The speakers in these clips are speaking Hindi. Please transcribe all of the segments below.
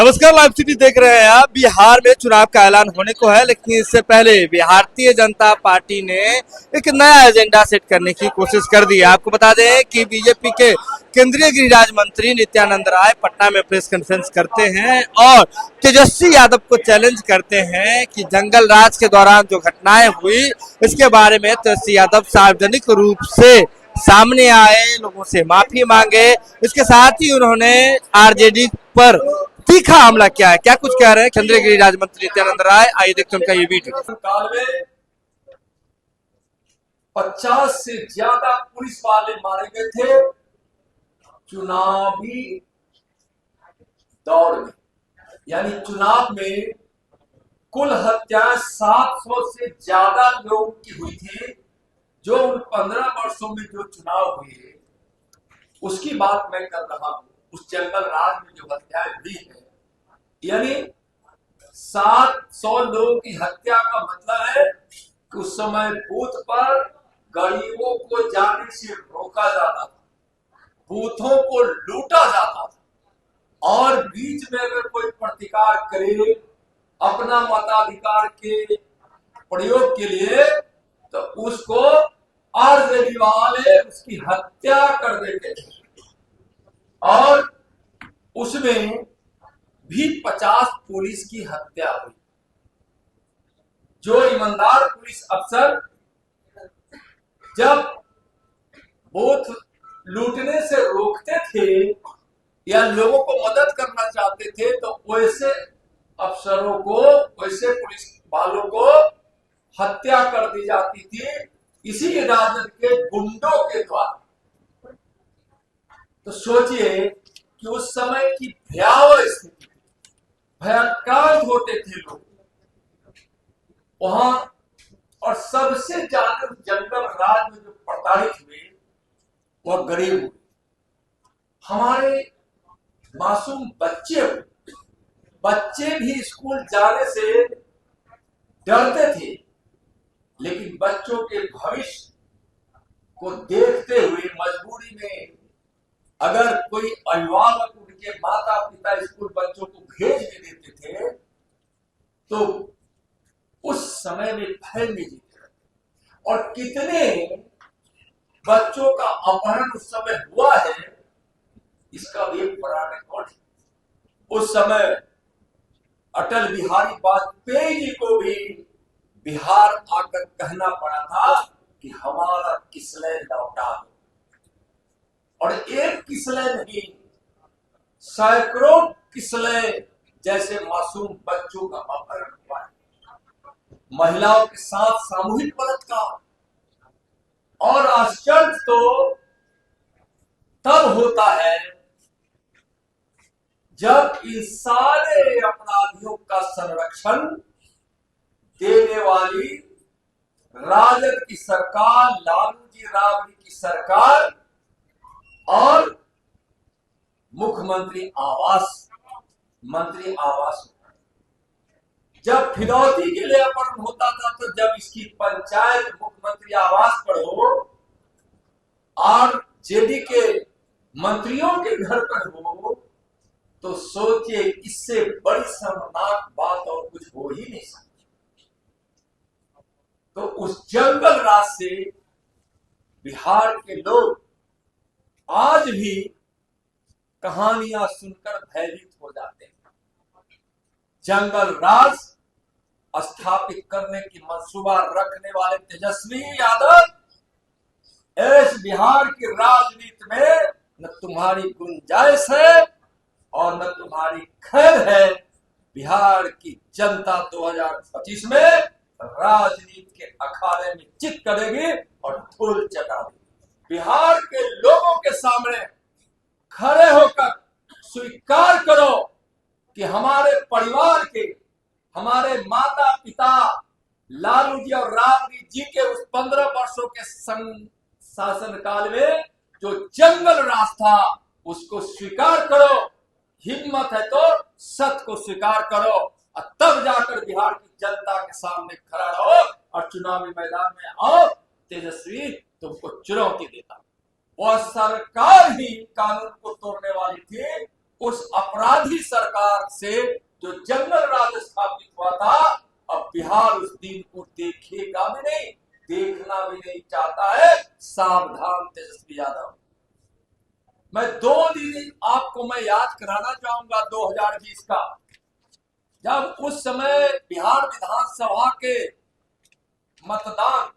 नमस्कार, लाइव सिटी देख रहे हैं आप। बिहार में चुनाव का ऐलान होने को है, लेकिन इससे पहले भारतीय जनता पार्टी ने एक नया एजेंडा सेट करने की कोशिश कर दी है। आपको बता दें कि बीजेपी के केंद्रीय गृह राज्य मंत्री नित्यानंद राय पटना में प्रेस कॉन्फ्रेंस करते हैं और तेजस्वी यादव को चैलेंज करते हैं कि जंगल राज के दौरान जो घटनाएं हुई इसके बारे में तेजस्वी यादव सार्वजनिक रूप से सामने आए, लोगों से माफी मांगे। इसके साथ ही उन्होंने आरजेडी पर तीखा हमला किया है। क्या कुछ कह रहे हैं केंद्रीय गृह राज्य मंत्री नित्यानंद राय, आइए देखते हैं उनका ये वीडियो। काल में 50 से ज्यादा पुलिस वाले मारे गए थे चुनावी दौर में, यानी चुनाव में कुल हत्याएं 700 से ज्यादा लोगों की हुई थी। जो उन 15 वर्षों में जो चुनाव हुए उसकी बात मैं कर रहा हूं। उस जंगल राज में जो हत्याएं हुई है, यानी 700 लोगों की हत्या का मतलब है कि उस समय बूथ पर गरीबों को जाने से रोका जाता था, बूथों को लूटा जाता था और बीच में अगर कोई प्रतिकार करे अपना मताधिकार के प्रयोग के लिए तो उसको आरजेडी वाले उसकी हत्या कर देते थे। और उसमें भी 50 पुलिस की हत्या हुई। जो ईमानदार पुलिस अफसर जब बूथ लूटने से रोकते थे या लोगों को मदद करना चाहते थे तो वैसे अफसरों को, वैसे पुलिस वालों को हत्या कर दी जाती थी, इसी राजद के गुंडों के द्वारा। तो सोचिए कि उस समय की भयावह स्थिति, भयाक्रांत होते थे लोग वहां। और सबसे ज्यादा जंगल राज में जो प्रताड़ित हुए वह गरीब हुए, हमारे मासूम बच्चे हुए। बच्चे भी स्कूल जाने से डरते थे, लेकिन बच्चों के भविष्य को देखते हुए मजबूरी में अगर कोई अभिभावक उनके माता पिता स्कूल बच्चों को भेज भी देते थे तो उस समय में भय नहीं जीते रहते। और कितने बच्चों का अपहरण उस समय हुआ है इसका भी एक बड़ा रिकॉर्ड है। उस समय अटल बिहारी वाजपेयी जी को भी बिहार आकर कहना पड़ा था कि हमारा किसलय लौटा दो, और एक किसलय नहीं सैकड़ों किसलय जैसे मासूम बच्चों का अपहरण हुआ है। महिलाओं के साथ सामूहिक बलात्कार। और आश्चर्य तो तब होता है जब इन सारे अपराधियों का संरक्षण देने वाली राजद की सरकार, लालू जी राबड़ी की सरकार और मुख्यमंत्री आवास मंत्री आवास, जब फिरौती के लिए अपहरण होता था तो जब इसकी पंचायत मुख्यमंत्री आवास पर हो और जेडी के मंत्रियों के घर पर हो तो सोचिए इससे बड़ी शर्मनाक बात और कुछ हो ही नहीं सकती। तो उस जंगल राज से बिहार के लोग आज भी कहानियां सुनकर भयभीत हो जाते हैं। जंगल राज स्थापित करने की मंसूबा रखने वाले तेजस्वी यादव इस बिहार की राजनीति में न तुम्हारी गुंजाइश है और न तुम्हारी खैर है। बिहार की जनता 2025 में राजनीति के अखाड़े में चित करेगी और धूल चटा देगी। बिहार के लोगों के सामने खड़े होकर स्वीकार करो कि हमारे परिवार के, हमारे माता पिता लालू जी और राबड़ी जी के उस 15 वर्षों के शासन काल में जो जंगल राज था उसको स्वीकार करो। हिम्मत है तो सत्य को स्वीकार करो और तब जाकर बिहार की जनता के सामने खड़ा रहो और चुनावी मैदान में आओ। तेजस्वी तुमको चुनौती देता। वह सरकार ही कानून को तोड़ने वाली थी, उस अपराधी सरकार से जो जंगल राज स्थापित हुआ था, अब बिहार उस दिन को देखेगा भी नहीं, देखना भी नहीं चाहता है। सावधान तेजस्वी यादव। मैं 2 दिन आपको मैं याद कराना चाहूंगा 2020 का, जब उस समय बिहार विधानसभा के मतदान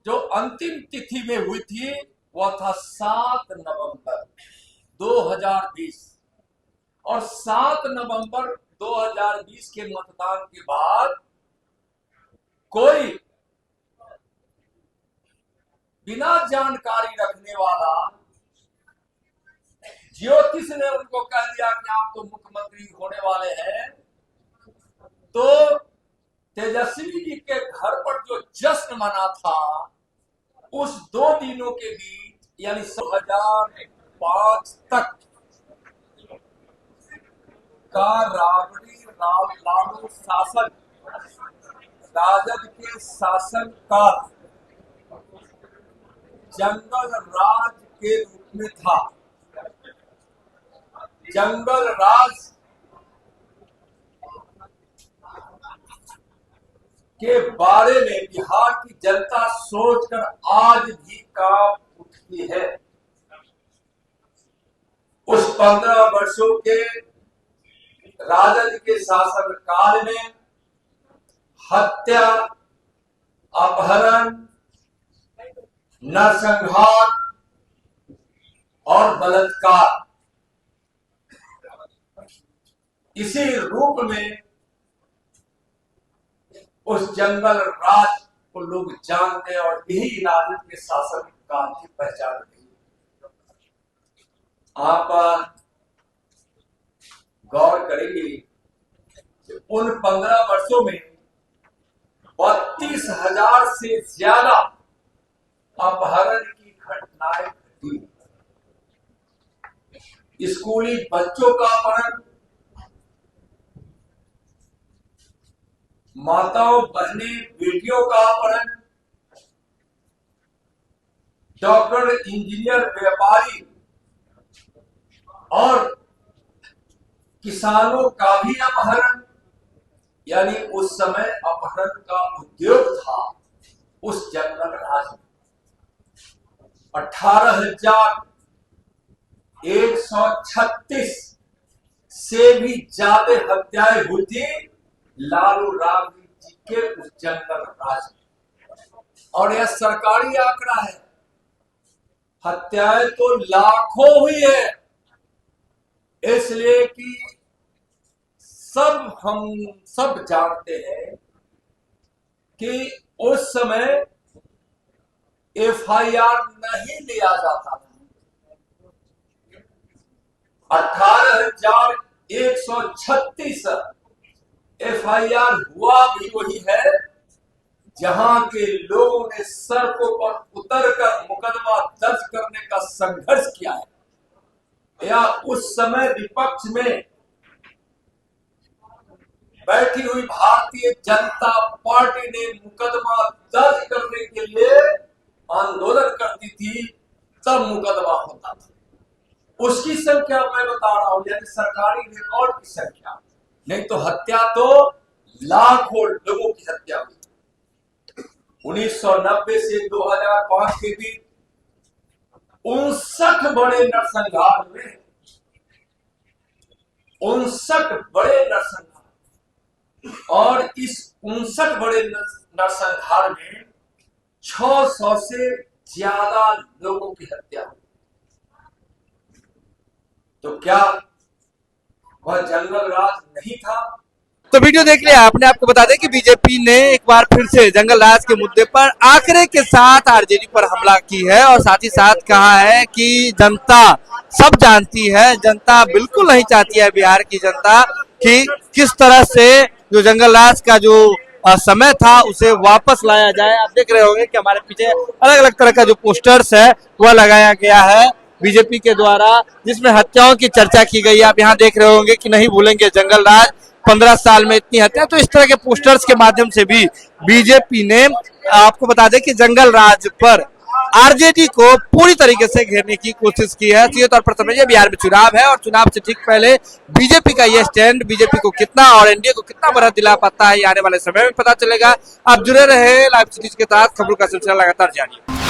जो अंतिम तिथि में हुई थी वह था 7 नवंबर 2020, और 7 नवंबर 2020 के मतदान के बाद कोई बिना जानकारी रखने वाला ज्योतिष ने उनको कह दिया कि आप तो मुख्यमंत्री होने वाले हैं। तो तेजस्वी जी के घर पर जो जश्न मना था उस 2 दिनों के बीच, यानी 2005 तक का राबड़ी लालू शासन, राजद के शासन का जंगल राज के रूप में था। जंगल राज के बारे में बिहार की जनता सोचकर आज भी कांप उठती है। उस 15 वर्षों के राजद के शासन काल में हत्या, अपहरण, नरसंहार और बलात्कार, इसी रूप में उस जंगल राज को लोग जानते हैं, और यही राजद के शासन काल की पहचान है। आप गौर करेंगे कि उन 15 वर्षों में 32,000 से ज्यादा अपहरण की घटनाएं घटी। स्कूली बच्चों का अपहरण, माताओं बहनें बेटियों का अपहरण, डॉक्टर इंजीनियर व्यापारी और किसानों का भी अपहरण, यानी उस समय अपहरण का उद्योग था उस जंगल राज में। 18,136 से भी ज्यादा हत्याएं हुई थी लालू राबड़ी जी के उस जंगल राज में, और यह सरकारी आंकड़ा है। हत्याएं तो लाखों हुई है, इसलिए कि हम सब जानते हैं कि उस समय एफआईआर नहीं लिया जाता था। 18,136 एफआईआर हुआ भी वही है जहां के लोगों ने सड़कों पर उतरकर मुकदमा दर्ज करने का संघर्ष किया है, या उस समय विपक्ष में बैठी हुई भारतीय जनता पार्टी ने मुकदमा दर्ज करने के लिए आंदोलन करती थी, तब मुकदमा होता था। उसकी संख्या मैं बता रहा हूं, यानी सरकारी रिकॉर्ड की संख्या, नहीं तो हत्या तो लाखों लोगों की हत्या हुई। 1990 से 2005 के बीच 59 बड़े नरसंहार हुए, 59 बड़े नरसंहार, और इस 59 बड़े नरसंहार में 600 से ज्यादा लोगों की हत्या हुई। तो क्या वह जंगल राज नहीं था? तो वीडियो देख लिया आपने। आपको बता दें कि बीजेपी ने एक बार फिर से जंगल राज के मुद्दे पर आंकड़े के साथ आरजेडी पर हमला की है, और साथ ही साथ कहा है कि जनता सब जानती है, जनता बिल्कुल नहीं चाहती है, बिहार की जनता, कि किस तरह से जो जंगल राज का जो समय था उसे वापस लाया जाए। आप देख रहे होंगे कि हमारे पीछे अलग अलग तरह का जो पोस्टर्स है वह लगाया गया है बीजेपी के द्वारा, जिसमें हत्याओं की चर्चा की गई है। आप यहाँ देख रहे होंगे कि नहीं भूलेंगे जंगल राज, 15 साल में इतनी हत्या। तो इस तरह के पोस्टर्स के माध्यम से भी बीजेपी ने, आपको बता दें कि जंगल राज पर आरजेडी को पूरी तरीके से घेरने की कोशिश की है। सीधे तौर पर समझिए बिहार में चुनाव है और चुनाव से ठीक पहले बीजेपी का ये स्टैंड बीजेपी को कितना और एनडीए को कितना बढ़त दिला पाता है, ये आने वाले समय में पता चलेगा। आप जुड़े रहे लाइव सिटीज के साथ, खबरों का सिलसिला लगातार जारी है।